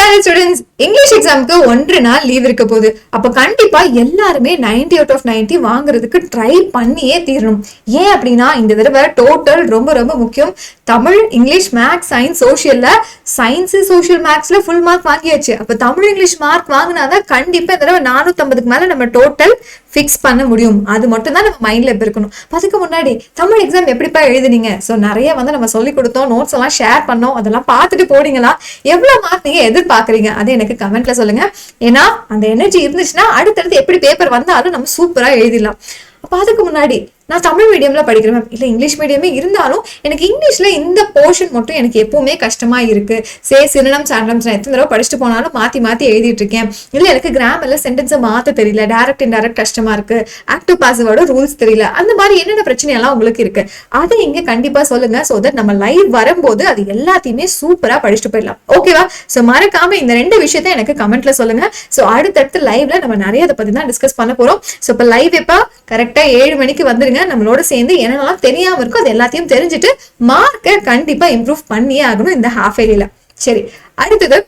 Standard students, English எக்ஸாமுக்கு 1 நாள் leave இருக்க போகுது. அப்ப கண்டிப்பா எல்லாருமே 90 out of 90 வாங்குறதுக்கு ட்ரை பண்ணியே தீரணும். ஏன் அப்படின்னா இந்த தடவை டோட்டல் ரொம்ப ரொம்ப முக்கியம். தமிழ், இங்கிலீஷ், மேக்ஸ், சயின்ஸ், சோஷியல்ல சயின்ஸ், சோஷியல், மேக்ஸ்ல ஃபுல் மார்க் வாங்கியாச்சு. அப்ப தமிழ், இங்கிலீஷ் மார்க் வாங்கினாதான் கண்டிப்பா இந்த தடவை 450க்கு மேல நம்ம டோட்டல் ஃபிக்ஸ் பண்ண முடியும். அது மட்டும் தான் நம்ம மைண்ட்ல இருக்கணும். அதுக்கு முன்னாடி தமிழ் எக்ஸாம் எப்படிப்பா எழுதுனீங்க? ஸோ நிறைய நம்ம சொல்லி கொடுத்தோம், நோட்ஸ் எல்லாம் ஷேர் பண்ணோம், அதெல்லாம் பார்த்துட்டு போனீங்களா? எவ்வளவு மார்க் நீங்க எதிர்பார்க்குறீங்க அது எனக்கு கமெண்ட்ல சொல்லுங்க. ஏன்னா அந்த எனர்ஜி இருந்துச்சுன்னா அடுத்தடுத்து எப்படி பேப்பர் வந்தாலும் நம்ம சூப்பரா எழுதிடலாம். அப்ப அதுக்கு முன்னாடி நான் தமிழ் மீடியம்ல படிக்கிறேன் மேம், இல்ல இங்கிலீஷ் மீடியமே இருந்தாலும் எனக்கு இங்கிலீஷ்ல இந்த போர்ஷன் மட்டும் எனக்கு எப்பவுமே கஷ்டமா இருக்கு. சினோனிம்ஸ், ஆண்டோனிம்ஸ் நான் எத்தனை தடவை படிச்சுட்டு போனாலும் மாத்தி மாத்தி எழுதிட்டு இருக்கேன். இல்ல எனக்கு கிராமர்ல சென்டென்ஸை மாத்த தெரியல, டைரக்ட் இன்டைரக்ட் கஷ்டமா இருக்கு, ஆக்டிவ் பாசிவோட ரூல்ஸ் தெரியல, அந்த மாதிரி என்னென்ன பிரச்சனை எல்லாம் உங்களுக்கு இருக்கு அதை இங்க கண்டிப்பா சொல்லுங்க. சோ தட் நம்ம லைவ் வரும்போது அது எல்லாத்தையுமே சூப்பரா படிச்சுட்டு போயிடலாம். ஓகேவா? சோ மறக்காம இந்த 2 விஷயத்த எனக்கு கமெண்ட்ல சொல்லுங்க. சோ அடுத்தடுத்து லைவ்ல நம்ம நிறைய அதை பத்தி தான் டிஸ்கஸ் பண்ண போறோம். சோ இப்ப லைவ் எப்ப கரெக்டா 7 மணிக்கு வந்துருங்க. நம்மளோட சேர்ந்து என்னென்னலாம் தெரியாம இருக்கோ அது எல்லாத்தையும் தெரிஞ்சுட்டு மார்க்கை கண்டிப்பா இம்ப்ரூவ் பண்ணியே ஆகணும் இந்த ஹாஃப் இயர்ல. சரி, அடுத்தது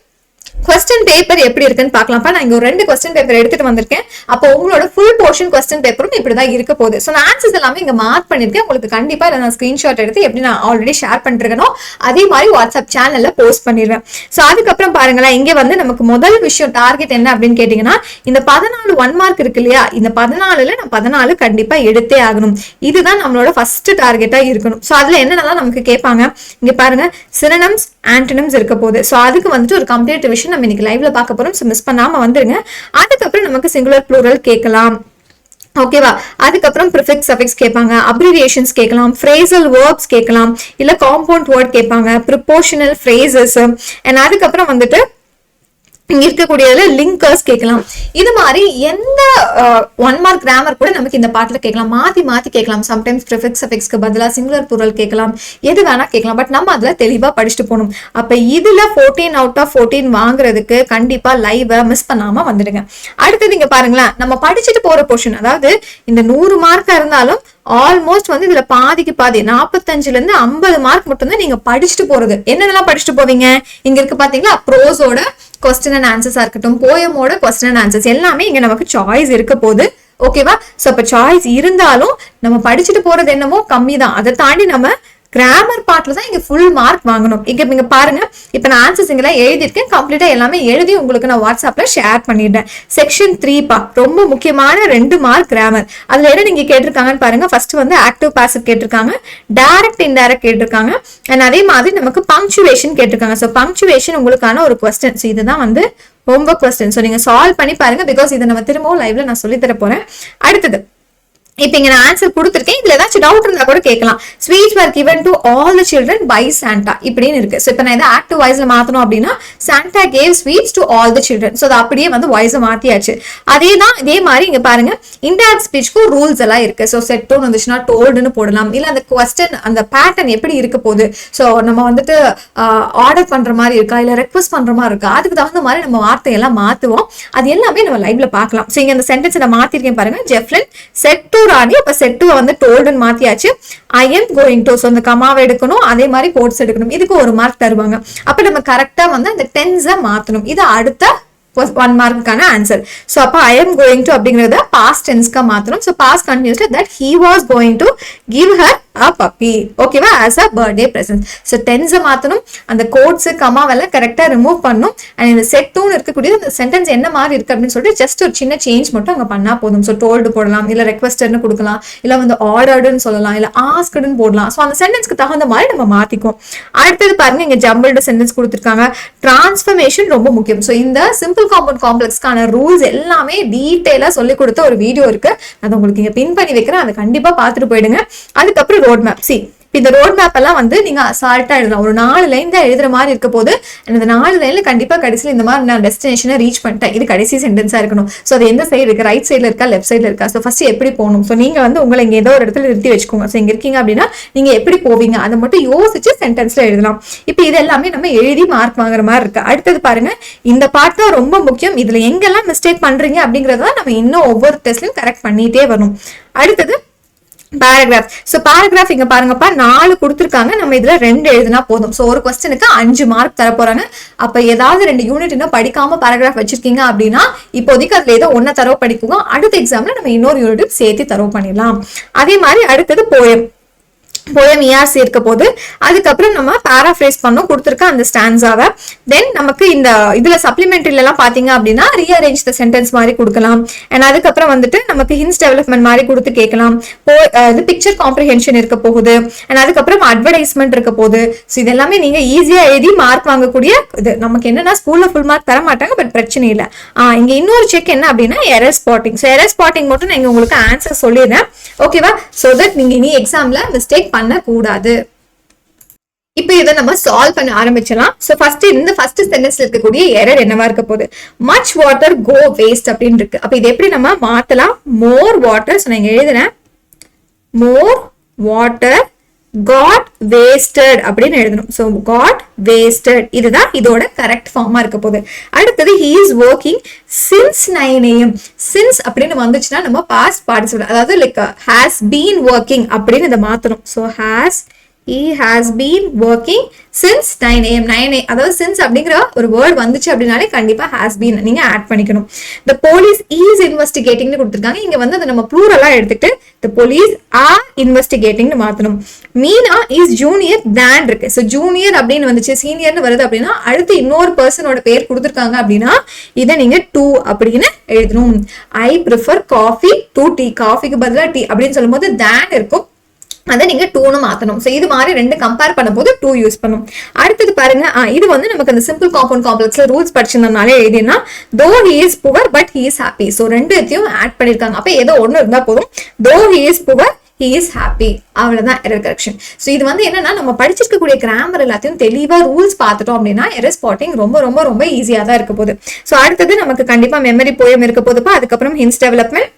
கொஸ்டின் பேப்பர் எப்படி இருக்குன்னு பார்க்கலாம்ப்பா. நான் இங்க ஒரு 2 கொஸ்டின் பேப்பர் எடுத்துட்டு வந்திருக்கேன். அப்போ உங்களோட ஃபுல் போர்ஷன் கொஸ்டின் பேப்பரும் இப்படிதான் இருக்க போகுது. ஸோ நான் ஆன்சர்ஸ் எல்லாமே இங்க மார்க் பண்ணிருக்கேன். உங்களுக்கு கண்டிப்பா நான் ஸ்கிரீன்ஷாட் எடுத்து எப்படி நான் ஆல்ரெடி ஷேர் பண்ணிருக்கணும் அதே மாதிரி வாட்ஸ்அப் சேனல்ல போஸ்ட் பண்ணிடுவேன். ஸோ அதுக்கப்புறம் பாருங்களேன், இங்க நமக்கு முதல் விஷயம் டார்கெட் என்ன அப்படின்னு கேட்டீங்கன்னா, இந்த 14 1 மார்க் இருக்கு இல்லையா, இந்த 14ல நான் 14 கண்டிப்பா எடுத்தே ஆகணும். இதுதான் நம்மளோட ஃபர்ஸ்ட் டார்கெட்டா இருக்கணும். ஸோ அதுல என்னென்னலாம் நமக்கு கேட்பாங்க இங்க பாருங்க, சினோனிம்ஸ், ஆண்டோனிம்ஸ் இருக்க போகுது. ஸோ அதுக்கு ஒரு கம்ப்ளீட் விஷயம் நம்ம இன்னைக்கு லைவ்ல பார்க்க போறோம். மிஸ் பண்ணாம வந்துருங்க. அதுக்கப்புறம் நமக்கு சிங்குலர் ப்ளூரல் கேட்கலாம். ஓகேவா? அதுக்கப்புறம் ப்ரிஃபிக்ஸ் சஃபிக்ஸ் கேட்பாங்க, அப்ரிவியேஷன்ஸ் கேட்கலாம், ஃப்ரேசல் வேர்ப்ஸ் கேட்கலாம், இல்ல காம்பவுண்ட் வேர்ட் கேட்பாங்க, ப்ரிப்போர்ஷனல் ஃப்ரேசஸ், அண்ட் அதுக்கப்புறம் இங்க இருக்கக்கூடியதுல லிங்கர்ஸ் கேட்கலாம். இது மாதிரி எந்த 1 மார்க் கிராமர் கூட நமக்கு இந்த பாட்டுல கேட்கலாம், மாத்தி மாத்தி கேட்கலாம். சம்டைம்ஸ் ப்ரிஃபிக்ஸ் சஃபிக்ஸ்க்கு பதிலா சிங்குலர் ப்ளூரல் கேட்கலாம், எது வேணா கேட்கலாம். பட் நம்ம அதுல தெளிவா படிச்சுட்டு போகணும். அப்ப இதுல 14 out of 14 வாங்குறதுக்கு கண்டிப்பா லைவ மிஸ் பண்ணாம வந்துடுங்க. அடுத்தது இங்க பாருங்களேன், நம்ம படிச்சுட்டு போற போர்ஷன், அதாவது இந்த 100 மார்க்கா இருந்தாலும் ஆல்மோஸ்ட் இதுல பாதிக்கு பாதி 45ல இருந்து 50 மார்க் மட்டும் தான் நீங்க படிச்சுட்டு போறது. என்னென்னலாம் படிச்சுட்டு போவீங்க இங்க இருக்கு பாத்தீங்களா, ப்ரோஸோட கொஸ்டின் அண்ட் ஆன்சர்ஸா இருக்கட்டும், போயமோட கொஸ்டின் அண்ட் ஆன்சர்ஸ் எல்லாமே இங்க நமக்கு சாய்ஸ் இருக்க போகுது. ஓகேவா? சோ அப்ப சாய்ஸ் இருந்தாலும் நம்ம படிச்சுட்டு போறது என்னமோ கம்மி தான். அதை தாண்டி நம்ம கிராமர் பார்ட்ல தான் இங்க ஃபுல் மார்க் வாங்கணும். இங்க பாருங்க, இப்ப நான் ஆன்சர்ஸ் இங்க எழுதியிருக்கேன். கம்ப்ளீட்டா எல்லாமே எழுதி உங்களுக்கு நான் வாட்ஸ்அப்ல ஷேர் பண்ணிட்டேன். செக்ஷன் 3 பா, ரொம்ப முக்கியமான 2 மார்க் கிராமர். அதுல என்ன நீங்க கேட்டிருக்காங்கன்னு பாருங்க. ஃபர்ஸ்ட் ஆக்டிவ் பாசிவ் கேட்டிருக்காங்க, டைரக்ட் இன்டைரக்ட் கேட்டிருக்காங்க, அண்ட் அதே மாதிரி நமக்கு பங்க்சுவேஷன் கேட்டிருக்காங்க. சோ பங்க்சுவேஷன் உங்களுக்கான ஒரு கொஸ்டின். சோ இதுதான் ரொம்ப கொஸ்டின். சோ நீங்க சால்வ் பண்ணி பாருங்க. பிகாஸ் இதை நம்ம திரும்பவும் லைவ்ல நான் சொல்லி தர போறேன். அடுத்தது இப்ப இங்க நான் ஆன்சர் கொடுத்திருக்கேன். இதுல ஏதாச்சும் டவுட் இருந்தா கூட கேட்கலாம். Sweets were given to all the children by Santa இப்படின்னு இருக்கு. சோ இப்ப நான் இதை ஆக்டிவ் வாய்ஸ்ல மாத்தணும் அப்படின்னா Santa gave sweets to all the children. So அது அப்படியே வாய்ஸை மாத்தியாச்சு. இதே மாதிரி இங்க பாருங்க, இன்டைரக்ட் ஸ்பீச்க்கு ரூல்ஸ் எல்லாம் இருக்கு. சோ செட் டோன் வந்துச்சுன்னா டோல்டுன்னு போடலாம். இல்ல அந்த கொஸ்டின் அந்த பேட்டர்ன் எப்படி இருக்க போகுது, சோ நம்ம ஆர்டர் பண்ற மாதிரி இருக்கா, இல்ல ரெக்வஸ்ட் பண்ற மாதிரி இருக்கா, அதுக்கு தகுந்த மாதிரி நம்ம வார்த்தையெல்லாம் மாத்துவோம். அது எல்லாமே நம்ம லைவ்ல பார்க்கலாம். சோ இங்க அந்த சென்டென்ஸ் நான் மாத்திருக்கேன் பாருங்க. ஜெஃப்லின் செட் டு ராணி, அப்ப செட் டு டோல்டுன்னு மாத்தியாச்சு. I am going to, so அந்த கமாவை எடுக்கணும், அதே மாதிரி கோட்ஸ் எடுக்கணும். இதுக்கு 1 மார்க் தருவாங்க. அப்ப நம்ம கரெக்டா அந்த டென்ஸை மாத்தணும். இது அடுத்த 1 மார்க்குக்கான ஆன்சர். சோ அப்ப I am going to அப்படிங்கறத பாஸ்ட் டென்ஸ்க்கு மாத்தணும். சோ பாஸ்ட் கண்டினியூஸ்ல that he was going to give her a puppy, ஓகேவா, as a birthday present. So டென்ஸை மாத்தணும், அந்த கோட்ஸ் கமாவெல்லாம் கரெக்டா ரிமூவ் பண்ணணும். அண்ட் இந்த செட் டூன் இருக்கக்கூடிய அந்த சென்டென்ஸ் என்ன மாதிரி இருக்கு அப்படின்னு சொல்லிட்டு ஜஸ்ட் ஒரு சின்ன சேஞ்ச் மட்டும் அங்க பண்ணா போதும். சோ டோல்டு போடலாம், இல்ல ரெக்வஸ்டர்னு கொடுக்கலாம், இல்ல ஆர்டர்டுன்னு சொல்லலாம், இல்ல ஆஸ்க்டுன்னு போடலாம். சோ அந்த சென்டென்ஸ்க்கு தகுந்த மாதிரி நம்ம மாத்திக்கும். அடுத்தது பாருங்க, இங்க ஜம்பிள்டு சென்டென்ஸ் கொடுத்திருக்காங்க. டிரான்ஸ்ஃபர்மேஷன் ரொம்ப முக்கியம். சோ இந்த சிம்பிள் காம்பவுண்ட் காம்ப்ளெக்ஸ்க்கான ரூல்ஸ் எல்லாமே டீடைலா சொல்லி கொடுத்த ஒரு வீடியோ இருக்கு. அதை உங்களுக்கு இங்க பின் பண்ணி வைக்கிறேன். அதை கண்டிப்பா பார்த்துட்டு போயிடுங்க. அதுக்கப்புறம் ரோட் மேப். இந்த ரோட் மேப் எல்லாம் நீங்க அசால்ட்டா எழுதலாம். ஒரு 4 லைன் தான் எழுதுற மாதிரி இருக்க போது. இந்த 4 லைன்ல கண்டிப்பா கடைசியில் இந்த மாதிரி நான் டெஸ்டினேஷனை ரீச் பண்ணிட்டேன், இது கடைசி சென்டென்ஸா இருக்கணும். சோ அது எந்த சைடு இருக்கு, ரைட் சைட்ல இருக்கா, லெஃப்ட் சைட்ல இருக்கா, சோ ஃபர்ஸ்ட் எப்படி போகணும். சோ நீங்க உங்களை இங்க ஏதோ ஒரு இடத்துல நிறுத்தி வச்சுக்கோங்க. சோ இங்க இருக்கீங்க அப்படின்னா நீங்க எப்படி போவீங்க அதை மட்டும் யோசிச்சு சென்டென்ஸ்ல எழுதலாம். இப்ப இது எல்லாமே நம்ம எழுதி மார்க் வாங்குற மாதிரி இருக்கு. அடுத்தது பாருங்க, இந்த பார்ட் தான் ரொம்ப முக்கியம். இதுல எங்கெல்லாம் மிஸ்டேக் பண்றீங்க அப்படிங்கறத நம்ம இன்னும் ஒவ்வொரு டெஸ்ட்லயும் கரெக்ட் பண்ணிட்டே வரணும். அடுத்தது பேராகிராஃப். சோ பேராகிராஃப் இங்க பாருங்கப்பா 4 கொடுத்துருக்காங்க, நம்ம இதுல 2 எழுதினா போதும். சோ ஒரு கொஸ்டினுக்கு 5 மார்க் தர போறாங்க. அப்ப ஏதாவது 2 யூனிட் இன்னும் படிக்காம பேராகிராஃப் வச்சிருக்கீங்க அப்படின்னா இப்போதைக்கு அதுல ஏதோ ஒன்ன தரவு படிக்குங்க, அடுத்த எக்ஸாம்ல நம்ம இன்னொரு யூனிட்டும் சேர்த்து தரவு பண்ணிடலாம். அதே மாதிரி அடுத்தது போயம் ERC இருக்க போது, அதுக்கப்புறம் நம்ம பேராஃப்ரேஸ் பண்ணோம் கொடுத்துருக்க அந்த ஸ்டான்ஸாவை. தென் நமக்கு இந்த இதுல சப்ளிமெண்டரியில எல்லாம் பாத்தீங்க அப்படின்னா ரீஅரேஞ்ச் த சென்டென்ஸ் மாதிரி கொடுக்கலாம். அண்ட் அதுக்கப்புறம் வந்துட்டு நமக்கு ஹின்ஸ் டெவலப்மெண்ட் மாதிரி கொடுத்து கேட்கலாம். இது பிக்சர் காம்ப்ரிஹென்ஷன் இருக்க போகுது. அண்ட் அதுக்கப்புறம் அட்வர்டைஸ்மெண்ட் இருக்க போகுது. ஸோ இது எல்லாமே நீங்க ஈஸியா எழுதி மார்க் வாங்கக்கூடிய இது. நமக்கு என்னன்னா ஸ்கூல்ல ஃபுல் மார்க் தர மாட்டாங்க, பட் பிரச்சனை இல்லை. இங்க இன்னொரு செக் என்ன அப்படின்னா error spotting. So error spotting மட்டும் நான் உங்களுக்கு ஆன்சர் சொல்லிடுறேன், ஓகேவா? ஸோ தட் நீங்க இனி எக்ஸாம்ல மிஸ்டேக் பண்ண கூடாது. இப்போ இதை நம்ம சால்வ் பண்ண ஆரம்பிச்சலாம். சோ ஃபர்ஸ்ட் சென்டென்ஸ்ல இருக்கக்கூடிய எரர் என்னவா இருக்க போகுது? மச் வாட்டர் கோ வேஸ்ட் அப்படின்னு இருக்கு. அப்ப இது எப்படி நம்ம மாத்தலாம்? மோர் வாட்டர், சோ நான் எழுதுறேன் மோர் வாட்டர் காட் வேஸ்டட் அப்படின்னு எழுதணும். சோ காட் வேஸ்டட் இதுதான் இதோட கரெக்ட் ஃபார்மா இருக்க போகுது. அடுத்தது he is working since 9 AM. since அப்படின்னு வந்துச்சுன்னா நம்ம பாஸ்ட் பார்ட்டிசிபிள், அதாவது லைக் has been working அப்படின்னு இதை மாத்தணும். So he has been working since 9 AM. 9 AM அதாவது since அப்படிங்கிற ஒரு வேர்ட் வந்துச்சு அப்படின்னாலே கண்டிப்பா has been நீங்க ஆட் பண்ணிக்கணும். the police is investigating னு கொடுத்திருக்காங்க. இங்க வந்து அதை நம்ம ப்ளூரலா எடுத்துட்டு the police are investigating னு மாத்தணும். மீனா is junior than இருக்கு. சோ ஜூனியர் அப்படின்னு வந்துச்சு, சீனியர்னு வருது அப்படின்னா அடுத்து இன்னொரு பர்சனோட பேர் கொடுத்திருக்காங்க அப்படின்னா இதை நீங்க to அப்படின்னு எழுதணும். I prefer coffee to tea. காஃபிக்கு பதிலா டீ அப்படின்னு சொல்லும்போது than இருக்கும், அதை நீங்க 2னு மாத்தணும். சோ இது மாதிரி 2 கம்பேர் பண்ணும்போது 2 யூஸ் பண்ணும். அடுத்தது பாருங்க, இது வந்து நமக்கு அந்த சிம்பிள் காம்பவுண்ட் காம்ப்ளெக்ஸ்ல ரூல்ஸ் படிச்சிருந்தனாலே எழுதினா though he is poor but he is happy. So ரெண்டுத்தையும் ஆட் பண்ணிருக்காங்க. அப்ப ஏதோ ஒண்ணு இருந்தா போதும். though he is poor he is happy, அவ்வளவுதான் எரர் கரெக்ஷன். சோ இது வந்து என்னன்னா நம்ம படிச்சிருக்கக்கூடிய கிராமர் எல்லாத்தையும் தெளிவா ரூல்ஸ் பார்த்துட்டோம் அப்படின்னா எரர் ஸ்பாட்டிங் ரொம்ப ரொம்ப ரொம்ப ஈஸியா தான் இருக்க போகுது. சோ அடுத்தது நமக்கு கண்டிப்பா மெமரி போயம் இருக்க போதுப்பா. அதுக்கப்புறம் ஹின்ஸ் டெவலப்மெண்ட்,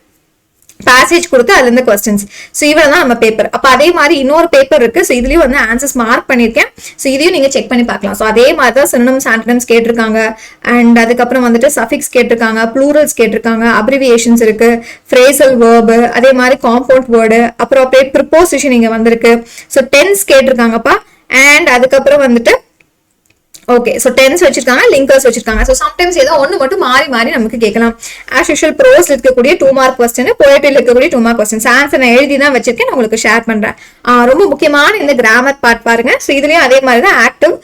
பேசேஜ் கொடுத்து அதுல இருந்து क्वेश्चंस. சோ இவ்வளவுதான் நம்ம பேப்பர். அப்ப அதே மாதிரி இன்னொரு பேப்பர் இருக்கு. சோ இதுலயும் வந்து ஆன்சர்ஸ் மார்க் பண்ணிருக்கேன். சோ இதையும் நீங்க செக் பண்ணி பார்க்கலாம். சோ அதே மாதிரி தான் சினோனிம்ஸ் ஆன்டோனிம்ஸ் கேட்டிருக்காங்க. அண்ட் அதுக்கப்புறம் வந்துட்டு சஃபிக்ஸ் கேட்டிருக்காங்க, ப்ளூரல்ஸ் கேட்டிருக்காங்க, அப்ரிவியேஷன்ஸ் இருக்கு, ஃப்ரேசல் வேர்ப், அதே மாதிரி காம்பவுண்ட் வேர்டு, அப்புறம் அப்படியே ப்ரிப்போசிஷன் இங்க வந்திருக்கு. So tense கேட்டிருக்காங்கப்பா. அண்ட் அதுக்கப்புறம் வந்துட்டு ஓகே, சோ டென்ஸ் வச்சிருக்காங்க, லிங்கர்ஸ் வச்சிருக்காங்க. சோ சம்டைம்ஸ் ஏதோ ஒண்ணு மட்டும் மாறி மாறி நமக்கு கேட்கலாம். ஆஸ் யூஷுவல் ப்ரோஸ்ல இருக்கக்கூடிய 2 மார்க் क्वेश्चन, போயட்ரியில இருக்கக்கூடிய 2 மார்க் क्वेश्चन. ஆன்சர் நான் எழுதி தான் வச்சிருக்கேன், நான் உங்களுக்கு ஷேர் பண்றேன். ரொம்ப முக்கியமான இந்த கிராமர் பார்ட் பாருங்க. சோ இதுலயும் அதே மாதிரி தான் ஆக்டிவ்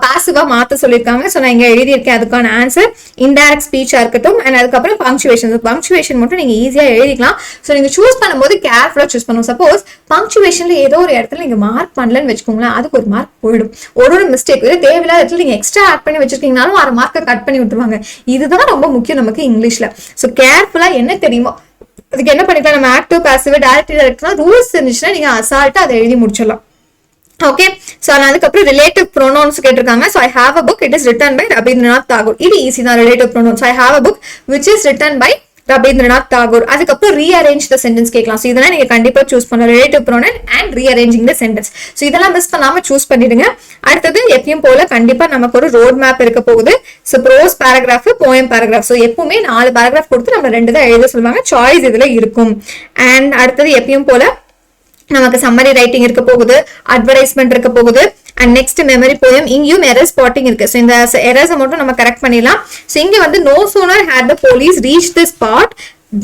பாசிவா மாத்த சொல்லிருக்காங்க. சோ நான் இங்க எழுதி இருக்கேன் அதுக்கான ஆன்சர். இன்டைரக்ட் ஸ்பீச்சா இருக்கட்டும், அண்ட் அதுக்கப்புறம் பங்க்சுவேஷன். பங்க்சுவேஷன் மட்டும் நீங்க ஈஸியா எழுதிக்கலாம். சோ நீங்க சூஸ் பண்ணும்போது கேர்ஃபுல்லா சூஸ் பண்ணுங்க. சப்போஸ் பங்க்சுவேஷன்ல ஏதோ ஒரு இடத்துல நீங்க மார்க் பண்ணலன்னு வச்சுக்கோங்களேன், அதுக்கு ஒரு மார்க் போயிடும். ஒரு மிஸ்டேக் தேவையில்லாத இடத்துல நீங்க எக்ஸ்ட்ரா ஆட் பண்ணி வச்சிருக்கீங்கனாலும் 6 மார்க்கை கட் பண்ணி விட்டுருவாங்க. இதுதான் ரொம்ப முக்கியம் நமக்கு இங்கிலீஷ்ல. சோ கேர்ஃபுல்லா என்ன தெரியுமோ அதுக்கு என்ன பண்ணிக்கலாம், நம்ம ஆக்டிவ் பாசிவ் டைரக்ட் டைரக்ட்னா ரூல்ஸ் இருந்துச்சுன்னா நீங்க அசால்ட்டா அதை எழுதி முடிச்சிடலாம். ஓகே, சோ அதுக்கப்புறம் ரிலேட்டிவ் ப்ரோனவுன்ஸ் கேட்டிருக்காங்க. So I have a book, it is written by Rabindranath Tagore. இது ஈஸி தான், relative pronouns. I have a book which is written by Rabindranath Tagore. அதுக்கப்புறம் ரீஅரேஞ்ச் த சென்டென்ஸ் கேட்கலாம். சோ இதெல்லாம் நீங்க கண்டிப்பா சூஸ் பண்ணலாம், relative pronoun and rearranging the sentence. So இதெல்லாம் miss பண்ணாம சூஸ் பண்ணிடுங்க. அடுத்தது எப்பயும் போல கண்டிப்பா நமக்கு ஒரு ரோட் மேப் இருக்க போகுது. So prose paragraph, poem paragraph. So எப்பவுமே 4 பேராகிராஃப் கொடுத்து நம்ம 2 தான் எழுத சொல்லுவாங்க, சாய்ஸ் இதுல இருக்கும். அண்ட் அடுத்தது எப்பயும் போல நமக்கு சம்மரி ரைட்டிங் இருக்க போகுது, அட்வர்டைஸ்மெண்ட் இருக்க போகுது, அண்ட் நெக்ஸ்ட் மெமரி போயம். இங்கேயும் எரர் ஸ்பாட்டிங் இருக்கு. ஸோ இந்த எரர்ஸை மட்டும் நம்ம கரெக்ட் பண்ணிடலாம். ஸோ இங்க வந்து no sooner had the police reach the spot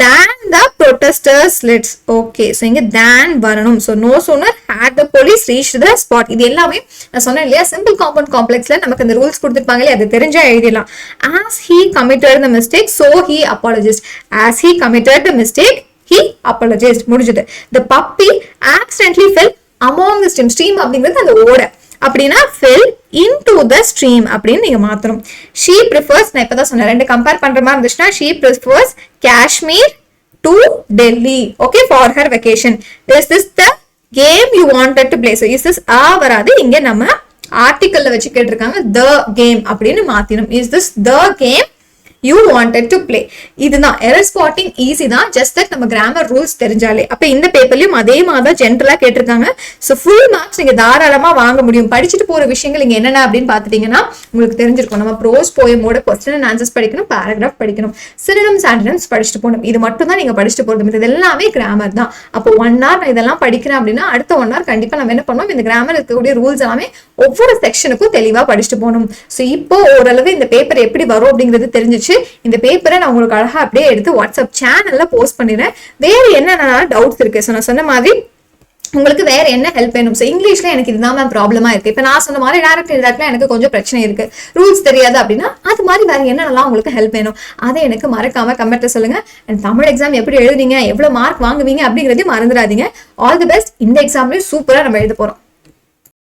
than the protesters lets. Okay, so இங்க than வரணும். So no sooner had the police reached the spot. இது எல்லாமே நான் சொன்னேன் இல்லையா, சிம்பிள் காம்பவுண்ட் காம்ப்ளெக்ஸ்ல நமக்கு அந்த ரூல்ஸ் கொடுத்துருப்பாங்க இல்லையா, அது தெரிஞ்சா எழுதிடலாம். as he committed the mistake so he apologized. as he committed the mistake he apologized. முடிஞ்சது. the puppy accidentally fell among the stream. stream அப்படிங்கிறது அந்த ஓடை, அப்படின்னா fell into the stream அப்படின்னு நீங்க மாத்தணும். she prefers, நான் இப்பதான் சொன்னேன், 2 கம்பேர் பண்ற மாதிரி இருந்துச்சுன்னா she prefers Kashmir to Delhi, okay, for her vacation. Is this the game you wanted to play? So is this வராது, இங்க நம்ம ஆர்டிக்கல்ல வச்சு கேட்டிருக்காங்க the game அப்படின்னு மாத்தினோம். is this the game you wanted to play. இதுதான் எரர் ஸ்பாட்டிங் ஈஸி தான், just that நம்ம grammar rules தெரிஞ்சாலே. அப்ப இந்த பேப்பர்லயும் அதே மாதிரி தான் ஜென்ரலா கேட்டிருக்காங்க. ஸோ ஃபுல் மார்க்ஸ் நீங்க தாராளமா வாங்க முடியும். படிச்சுட்டு போற விஷயங்கள் இங்க என்னென்ன அப்படின்னு பாத்துட்டீங்கன்னா உங்களுக்கு தெரிஞ்சிருக்கும். நம்ம ப்ரோஸ் போயமோட கொஸ்டின் அண்ட் ஆன்சர்ஸ் படிக்கணும், பேராகிராஃப் படிக்கணும், சினோனிம்ஸ் ஆன்டனிம்ஸ் படிச்சுட்டு போகணும். இது மட்டும் தான் நீங்க படிச்சுட்டு போறது. இது எல்லாமே கிராமர் தான். அப்போ 1 hour நான் இதெல்லாம் படிக்கிறேன் அப்படின்னா அடுத்த 1 hour கண்டிப்பா நம்ம என்ன பண்ணுவோம், இந்த கிராமர் இருக்கக்கூடிய ரூல்ஸ் எல்லாமே ஒவ்வொரு செக்ஷனுக்கும் தெளிவா படிச்சுட்டு போகணும். ஸோ இப்போ ஓரளவு இந்த பேப்பர் எப்படி வரும் அப்படிங்கிறது தெரிஞ்சிச்சு. இந்த பேப்பரை நான் உங்களுக்கு அழகா அப்படியே எடுத்து வாட்ஸ்அப் சேனல்ல போஸ்ட் பண்ணிடுறேன். வேற என்னென்ன டவுட்ஸ் இருக்கு, ஸோ நான் சொன்ன மாதிரி உங்களுக்கு வேற என்ன ஹெல்ப் வேணும்? ஸோ இங்கிலீஷ்ல எனக்கு இதுதான் மேம் ப்ராப்ளமா இருக்கு. இப்போ நான் சொன்ன மாதிரி டைரக்ட் இன்டைரக்ட்ல எனக்கு கொஞ்சம் பிரச்சனை இருக்கு, ரூல்ஸ் தெரியாது அப்படின்னா அது மாதிரி வேற என்னென்னலாம் உங்களுக்கு ஹெல்ப் வேணும் அதை எனக்கு மறக்காம கமெண்ட்ல சொல்லுங்க. அண்ட் தமிழ் எக்ஸாம் எப்படி எழுதுவீங்க, எவ்வளவு மார்க் வாங்குவீங்க அப்படிங்கிறதையும் மறந்துடாதீங்க. All the best. இந்த எக்ஸாம்லயும் சூப்பரா நம்ம எழுத போறோம்.